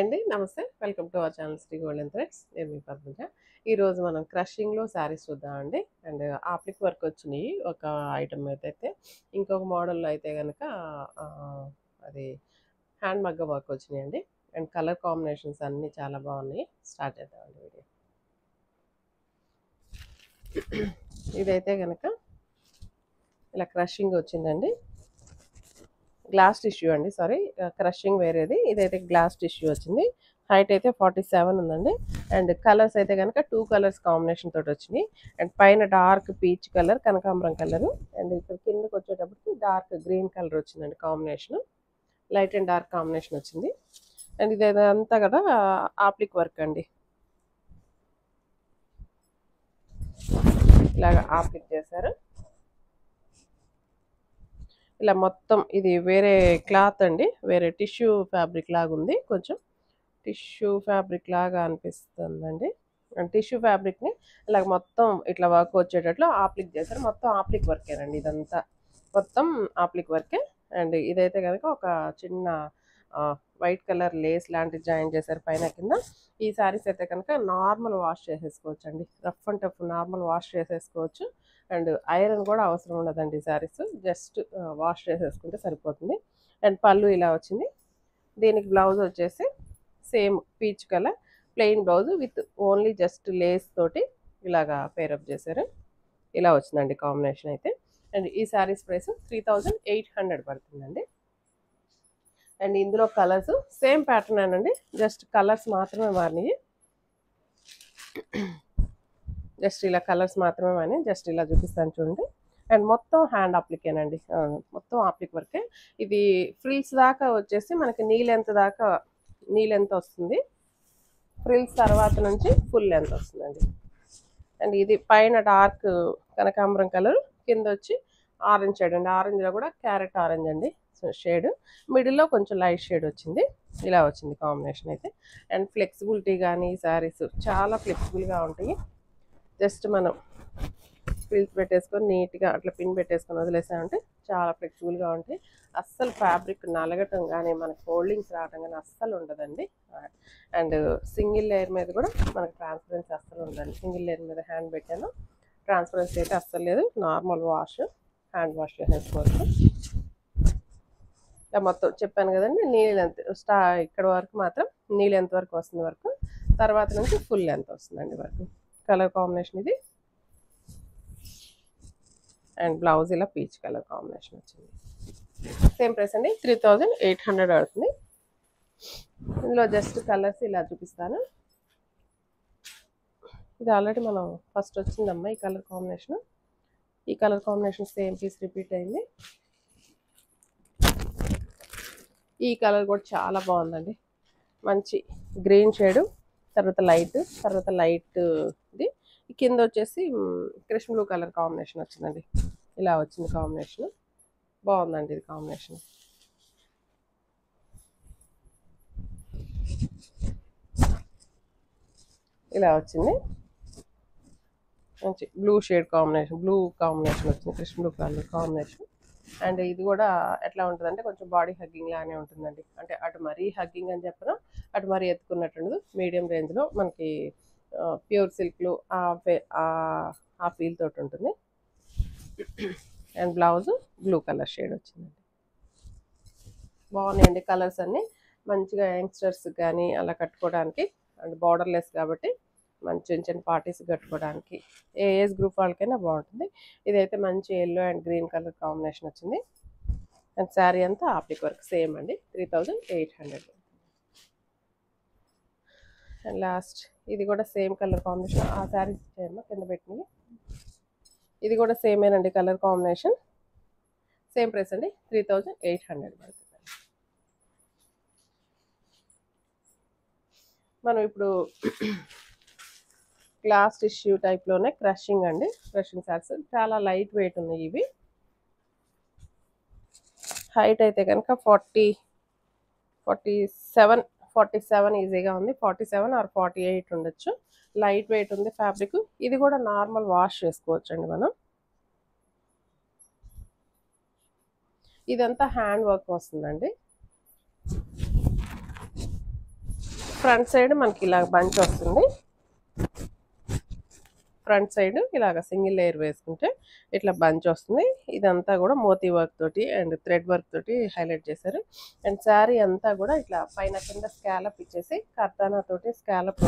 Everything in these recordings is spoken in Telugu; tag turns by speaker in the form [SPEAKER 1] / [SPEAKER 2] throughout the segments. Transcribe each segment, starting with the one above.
[SPEAKER 1] హాయ్ అండి, నమస్తే. Welcome to our channel Shri golden threads. నేను మీ పద్మజ. ఈరోజు మనం క్రషింగ్లో శారీస్ చూద్దామండి. అండ్ ఆప్లిక్ వర్క్ వచ్చినాయి ఒక ఐటమ్ అయితే, ఇంకొక మోడల్లో అయితే కనుక అది హ్యాండ్ మగ్గం వర్క్ వచ్చినాయండి. అండ్ కలర్ కాంబినేషన్స్ అన్నీ చాలా బాగున్నాయి. స్టార్ట్ చేద్దామండి వీడియో. ఇదైతే కనుక ఇలా క్రషింగ్ వచ్చిందండి. గ్లాస్ టిష్యూ అండి, సారీ, క్రషింగ్ వేరేది. ఇదైతే గ్లాస్ టిష్యూ వచ్చింది. హైట్ అయితే 47 ఉందండి. అండ్ కలర్స్ అయితే కనుక 2 కలర్స్ కాంబినేషన్ తోటి వచ్చినాయి. అండ్ పైన డార్క్ పీచ్ కలర్, కనకాంబరం కలర్. అండ్ ఇక్కడ కిందకి వచ్చేటప్పటికి డార్క్ గ్రీన్ కలర్ వచ్చిందండి combination. Light and dark combination వచ్చింది. అండ్ ఇదంతా కదా ఆప్లిక్ వర్క్ అండి. ఇలాగ ఆప్లిక్ చేశారు. ఇలా మొత్తం ఇది వేరే క్లాత్ అండి, వేరే టిష్యూ ఫ్యాబ్రిక్ లాగా ఉంది. కొంచెం టిష్యూ ఫ్యాబ్రిక్ లాగా అనిపిస్తుందండి. టిష్యూ ఫ్యాబ్రిక్ని ఇలాగ మొత్తం ఇట్లా వర్క్ వచ్చేటట్లు ఆప్లిక్ చేశారు. మొత్తం ఆప్లిక్ వర్కేనండి ఇదంతా, మొత్తం ఆప్లిక్ వర్కే. అండ్ ఇదైతే కనుక ఒక చిన్న వైట్ కలర్ లేస్ లాంటిది జాయిన్ చేశారు పైన కింద. ఈ శారీస్ అయితే కనుక నార్మల్ వాష్ చేసేసుకోవచ్చు అండి, rough and tough normal wash చేసేసుకోవచ్చు. అండ్ ఐరన్ కూడా అవసరం ఉండదండి. శారీస్ జస్ట్ వాష్ చేసేసుకుంటే సరిపోతుంది. అండ్ పళ్ళు ఇలా వచ్చింది. దీనికి బ్లౌజ్ వచ్చేసి same peach colour plain blouse with only just lace తోటి ఇలాగా పేరప్ చేశారు. ఇలా వచ్చిందండి కాంబినేషన్ అయితే. అండ్ ఈ శారీస్ ప్రైస్ 3800 పడుతుందండి. అండ్ ఇందులో కలర్స్ సేమ్ ప్యాటర్న్ అనండి, జస్ట్ కలర్స్ మాత్రమే మారినాయి. జస్ట్ ఇలా కలర్స్ మాత్రమే మారినాయి. జస్ట్ ఇలా చూపిస్తాను చూడండి. అండ్ మొత్తం హ్యాండ్ అప్లికేనండి, మొత్తం అప్లిక్ వర్కే. ఇది ఫ్రిల్స్ దాకా వచ్చేసి మనకి నీ లెంత్ వస్తుంది. ఫ్రిల్స్ తర్వాత నుంచి ఫుల్ లెంత్ వస్తుందండి. అండ్ ఇది పైన డార్క్ కనకాంబరం కలర్, కింద వచ్చి ఆరెంజ్ షేడ్ అండి. ఆరెంజ్లో కూడా క్యారెట్ ఆరెంజ్ అండి షేడ్. మిడిల్లో కొంచెం లైట్ షేడ్ వచ్చింది. ఇలా వచ్చింది కాంబినేషన్ అయితే. అండ్ ఫ్లెక్సిబిలిటీ కానీ శారీస్ చాలా ఫ్లెక్సిబుల్గా ఉంటాయి. జస్ట్ మనం ఫ్రిల్స్ పెట్టేసుకొని నీట్గా అట్లా పిన్ పెట్టేసుకొని వదిలేసామంటే చాలా ఫ్లెక్సిబుల్గా ఉంటాయి. అస్సలు ఫ్యాబ్రిక్ నలగటం కానీ మనకు ఫోల్డింగ్స్ రావటం కానీ అస్సలు ఉండదండి. అండ్ సింగిల్ లేయర్ మీద కూడా మనకు ట్రాన్స్పరెన్సీ అస్సలు ఉండదండి. సింగిల్ లేయర్ మీద హ్యాండ్ పెట్టాను, ట్రాన్స్పరెన్సీ అయితే అస్సలు లేదు. నార్మల్ వాష్, హ్యాండ్ వాష్ చేసేసుకోవచ్చు. ఇలా మొత్తం చెప్పాను కదండి, నీ లెంత్ ఇక్కడ వరకు మాత్రం నీ లెంత్ వరకు వస్తుంది వరకు, తర్వాత నుంచి ఫుల్ లెంత్ వస్తుందండి వరకు. కలర్ కాంబినేషన్ ఇది. అండ్ బ్లౌజ్ ఇలా పీచ్ కలర్ కాంబినేషన్ వచ్చింది. సేమ్ ప్రైస్ అండి, 3800 అవుతుంది. ఇందులో జస్ట్ కలర్స్ ఇలా చూపిస్తాను. ఇది ఆల్రెడీ మనం ఫస్ట్ వచ్చిందమ్మా ఈ కలర్ కాంబినేషన్. ఈ colour combination same piece repeat అయింది. ఈ కలర్ కూడా చాలా బాగుందండి. మంచి గ్రీన్ షేడు, తర్వాత లైట్ ఇది. కింద వచ్చేసి కృష్ణ బ్లూ కలర్ కాంబినేషన్ వచ్చిందండి. ఇలా వచ్చింది కాంబినేషన్, బాగుందండి ఇది కాంబినేషన్. ఇలా వచ్చింది మంచి blue shade combination, blue combination వచ్చింది, Krishna blue colour combination. And ఇది కూడా ఎట్లా ఉంటుందంటే కొంచెం బాడీ హగ్గింగ్ లానే ఉంటుందండి. అంటే అటు మరీ హగ్గింగ్ అని చెప్పను, అటు మరీ ఎత్తుకున్నట్టు మీడియం రేంజ్లో మనకి ప్యూర్ సిల్క్లు ఆ ఫీల్ తోటి ఉంటుంది. And blouse blue colour shade వచ్చిందండి. బాగున్నాయండి కలర్స్ అన్నీ. మంచిగా యంగ్స్టర్స్ కానీ అలా కట్టుకోవడానికి, అండ్ బార్డర్లెస్ కాబట్టి మంచి చిన్న పార్టీస్ కట్టుకోవడానికి ఏ ఏజ్ గ్రూప్ వాళ్ళకైనా బాగుంటుంది. ఇదైతే మంచి yellow and green colour combination వచ్చింది. అండ్ శారీ అంతా ఆప్లిక్ వర్క్ సేమ్ అండి, 3800. అండ్ లాస్ట్ ఇది కూడా సేమ్ కలర్ కాంబినేషన్. ఆ శారీస్ చేయమ్మా కింద పెట్టినవి. ఇది కూడా సేమేనండి కలర్ కాంబినేషన్. సేమ్ ప్రైస్ అండి, 3800 పడుతుంది. మనం ఇప్పుడు గ్లాస్ టిష్యూ టైప్లోనే క్రషింగ్ అండి, క్రషింగ్ శారీస్ చాలా లైట్ వెయిట్ ఉన్నాయి ఇవి. హైట్ అయితే కనుక 47 ఈజీగా ఉంది. 47 ఆర్ 48 ఉండొచ్చు. లైట్ వెయిట్ ఉంది ఫ్యాబ్రిక్. ఇది కూడా నార్మల్ వాష్ చేసుకోవచ్చు అండి మనం. ఇదంతా హ్యాండ్ వర్క్ వస్తుందండి. ఫ్రంట్ సైడ్ మనకి ఇలాగ బంచ్ వస్తుంది. ఫ్రంట్ సైడ్ ఇలాగ సింగిల్ లేయర్ వేసుకుంటే ఇట్లా బంచ్ వస్తుంది. ఇదంతా కూడా మోతీ వర్క్ తోటి అండ్ థ్రెడ్ వర్క్ తోటి హైలైట్ చేశారు. అండ్ శారీ అంతా కూడా ఇట్లా పైన కింద స్కాలప్ ఇచ్చేసి కర్దానా తోటి స్కాలప్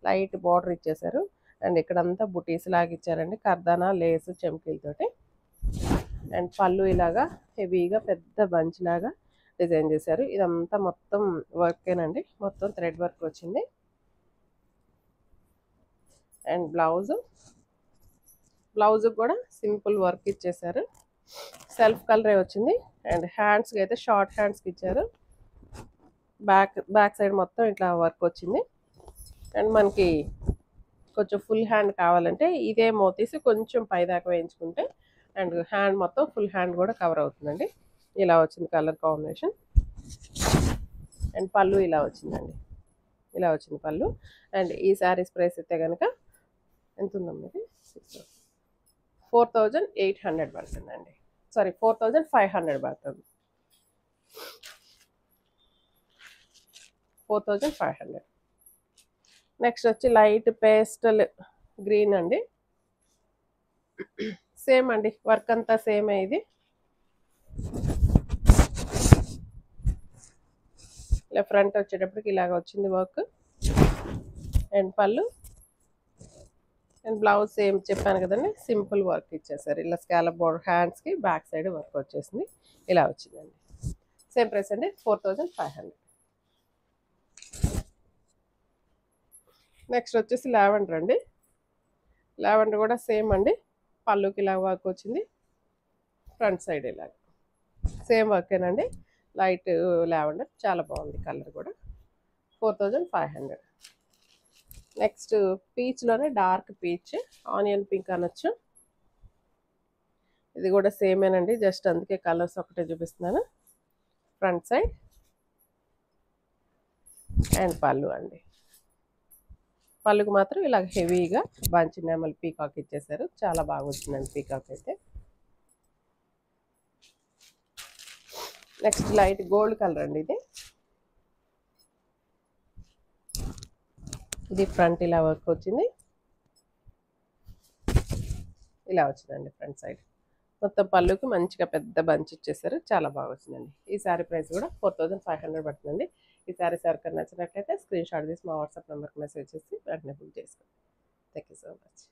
[SPEAKER 1] లైట్ బార్డర్ ఇచ్చేసారు. అండ్ ఇక్కడంతా బుటీస్ లాగా ఇచ్చారండి, కర్దానా లేస్ చెమ్కీలతోటి. అండ్ పళ్ళు ఇలాగా హెవీగా పెద్ద బంచ్ లాగా డిజైన్ చేశారు. ఇదంతా మొత్తం వర్కేనండి, మొత్తం థ్రెడ్ వర్క్ వచ్చింది. అండ్ బ్లౌజ్ కూడా సింపుల్ వర్క్ ఇచ్చేసారు, సెల్ఫ్ కలరే వచ్చింది. అండ్ హ్యాండ్స్కి అయితే షార్ట్ హ్యాండ్స్కి ఇచ్చారు. బ్యాక్ సైడ్ మొత్తం ఇట్లా వర్క్ వచ్చింది. అండ్ మనకి కొంచెం ఫుల్ హ్యాండ్ కావాలంటే ఇదే మోతీసి కొంచెం పైదాకా వేయించుకుంటే అండ్ హ్యాండ్ మొత్తం ఫుల్ హ్యాండ్ కూడా కవర్ అవుతుందండి. ఇలా వచ్చింది కలర్ కాంబినేషన్. అండ్ పళ్ళు ఇలా వచ్చిందండి, ఇలా వచ్చింది పళ్ళు. అండ్ ఈ శారీస్ ప్రైస్ అయితే కనుక ఎంత ఉందమ్మా, ఇది 4800 పడుతుందండి. సారీ 4500 పడుతుంది. 4500. నెక్స్ట్ వచ్చి లైట్ పేస్టల్ గ్రీన్ అండి. సేమ్ అండి, వర్క్ అంతా సేమే. ఇది ఇలా ఫ్రంట్ వచ్చేటప్పటికి ఇలాగ వచ్చింది వర్క్. అండ్ పళ్ళు అండ్ బ్లౌజ్ సేమ్ చెప్పాను కదండి, సింపుల్ వర్క్ ఇచ్చేసారు. ఇలా స్కాలప్ బోర్డర్ హ్యాండ్స్కి బ్యాక్ సైడ్ వర్క్ వచ్చేసింది. ఇలా వచ్చిందండి. సేమ్ ప్రైస్ అండి, 4500. నెక్స్ట్ వచ్చేసి లావెండర్ అండి. లావెండర్ కూడా సేమ్ అండి, పళ్ళుకి ఇలా వర్క్ వచ్చింది, ఫ్రంట్ సైడ్ ఇలాగ సేమ్ వర్కేనండి. లైట్ లావెండర్ చాలా బాగుంది కలర్ కూడా. 4500. నెక్స్ట్ పీచ్లోనే డార్క్ పీచ్, ఆనియన్ పింక్ అనొచ్చు. ఇది కూడా సేమేనండి, జస్ట్ అందుకే కలర్స్ ఒకటే చూపిస్తున్నాను. ఫ్రంట్ సైడ్ అండ్ పళ్ళు అండి. పళ్ళుకి మాత్రం ఇలా హెవీగా బంచ్ నెమల్ పీకాక్ ఇచ్చేసారు, చాలా బాగా వచ్చిందండి పీకాక్ అయితే. నెక్స్ట్ లైట్ గోల్డ్ కలర్ అండి. ఇది ఫ్రంట్ ఇలా వర్క్ వచ్చింది, ఇలా వచ్చిందండి ఫ్రంట్ సైడ్. మొత్తం పళ్ళుకి మంచిగా పెద్ద బంచ్ ఇచ్చేసారు, చాలా బాగా వచ్చిందండి. ఈ శారీ ప్రైస్ కూడా 4500 పడుతుందండి. ఈ శారీ ఎవరికైనా నచ్చినట్లయితే స్క్రీన్ షాట్ తీసి మా వాట్సాప్ నెంబర్కి మెసేజ్ చేసి వెంటనే బుక్ చేసుకోండి. Thank you so much.